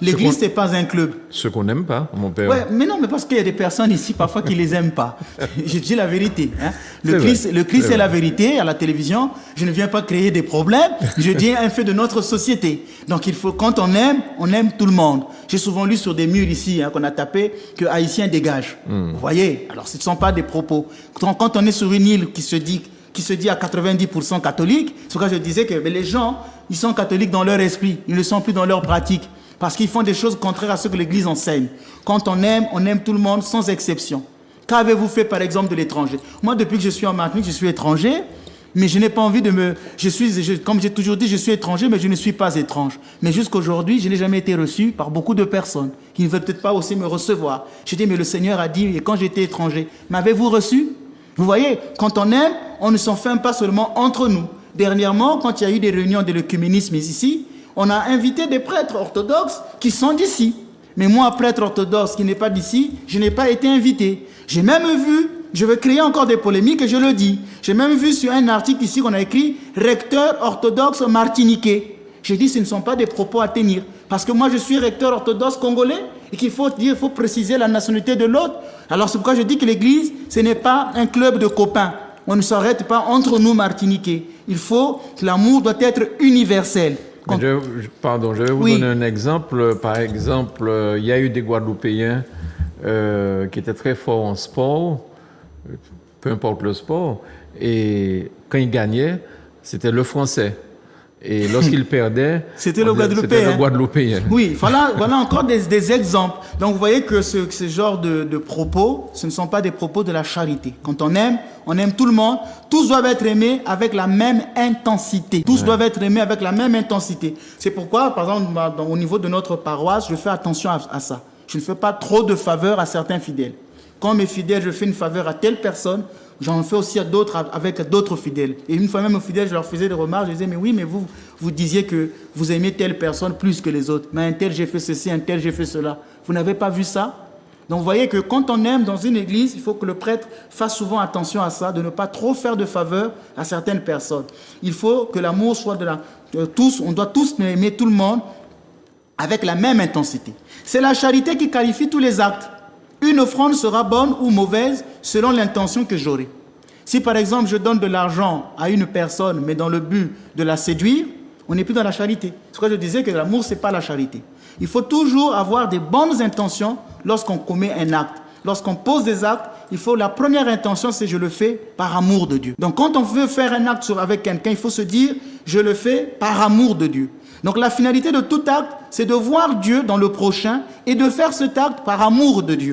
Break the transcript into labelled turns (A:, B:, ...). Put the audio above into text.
A: L'église, c'est pas un club.
B: Ce qu'on n'aime pas, mon père.
A: Ouais, mais non, mais parce qu'il y a des personnes ici, parfois, qui les aiment pas. Je dis la vérité. Hein. Le Christ, c'est la vérité à la télévision. Je ne viens pas créer des problèmes. Je dis un fait de notre société. Donc, il faut, quand on aime tout le monde. J'ai souvent lu sur des murs ici, qu'on a tapé, que Haïtiens dégagent. Vous voyez? Alors, ce ne sont pas des propos. Quand on est sur une île qui se dit à 90% catholique, c'est pourquoi je disais que les gens, ils sont catholiques dans leur esprit. Ils ne le sont plus dans leur pratique. Parce qu'ils font des choses contraires à ce que l'Église enseigne. Quand on aime tout le monde sans exception. Qu'avez-vous fait, par exemple, de l'étranger? Moi, depuis que je suis en Martinique, je suis étranger, mais je n'ai pas envie de me... comme j'ai toujours dit, je suis étranger, mais je ne suis pas étrange. Mais jusqu'aujourd'hui, je n'ai jamais été reçu par beaucoup de personnes qui ne veulent peut-être pas aussi me recevoir. J'ai dit, mais le Seigneur a dit, et quand j'étais étranger, m'avez-vous reçu? Vous voyez, quand on aime, on ne s'enferme pas seulement entre nous. Dernièrement, quand il y a eu des réunions de l'œcuménisme ici, on a invité des prêtres orthodoxes qui sont d'ici. Mais moi, prêtre orthodoxe qui n'est pas d'ici, je n'ai pas été invité. J'ai même vu, je vais créer encore des polémiques et je le dis, j'ai même vu sur un article ici qu'on a écrit « Recteur orthodoxe martiniquais ». J'ai dit ce ne sont pas des propos à tenir. Parce que moi, je suis recteur orthodoxe congolais et qu'il faut dire, il faut préciser la nationalité de l'autre. Alors c'est pourquoi je dis que l'Église, ce n'est pas un club de copains. On ne s'arrête pas entre nous martiniquais. Il faut que l'amour doit être universel.
B: Je vais vous donner un exemple. Par exemple, il y a eu des Guadeloupéens qui étaient très forts en sport, peu importe le sport, et quand ils gagnaient, c'était le français. Et lorsqu'ils perdaient,
A: c'était le Guadeloupéen. Oui, voilà encore des exemples. Donc vous voyez que ce genre de propos, ce ne sont pas des propos de la charité. Quand on aime tout le monde. Tous doivent être aimés avec la même intensité. Tous doivent être aimés avec la même intensité. C'est pourquoi, par exemple, au niveau de notre paroisse, je fais attention à ça. Je ne fais pas trop de faveurs à certains fidèles. Quand mes fidèles, je fais une faveur à telle personne, j'en fais aussi à d'autres avec d'autres fidèles. Et une fois même aux fidèles, je leur faisais des remarques. Je disais, mais oui, mais vous disiez que vous aimez telle personne plus que les autres. Mais un tel, j'ai fait ceci, un tel, j'ai fait cela. Vous n'avez pas vu ça? Donc vous voyez que quand on aime dans une église, il faut que le prêtre fasse souvent attention à ça, de ne pas trop faire de faveur à certaines personnes. Il faut que l'amour soit tous, on doit tous aimer tout le monde avec la même intensité. C'est la charité qui qualifie tous les actes. Une offrande sera bonne ou mauvaise selon l'intention que j'aurai. Si par exemple je donne de l'argent à une personne, mais dans le but de la séduire, on n'est plus dans la charité. C'est pourquoi je disais que l'amour, ce n'est pas la charité. Il faut toujours avoir des bonnes intentions lorsqu'on commet un acte. Lorsqu'on pose des actes, la première intention, c'est je le fais par amour de Dieu. Donc quand on veut faire un acte avec quelqu'un, il faut se dire, je le fais par amour de Dieu. Donc la finalité de tout acte, c'est de voir Dieu dans le prochain et de faire cet acte par amour de Dieu.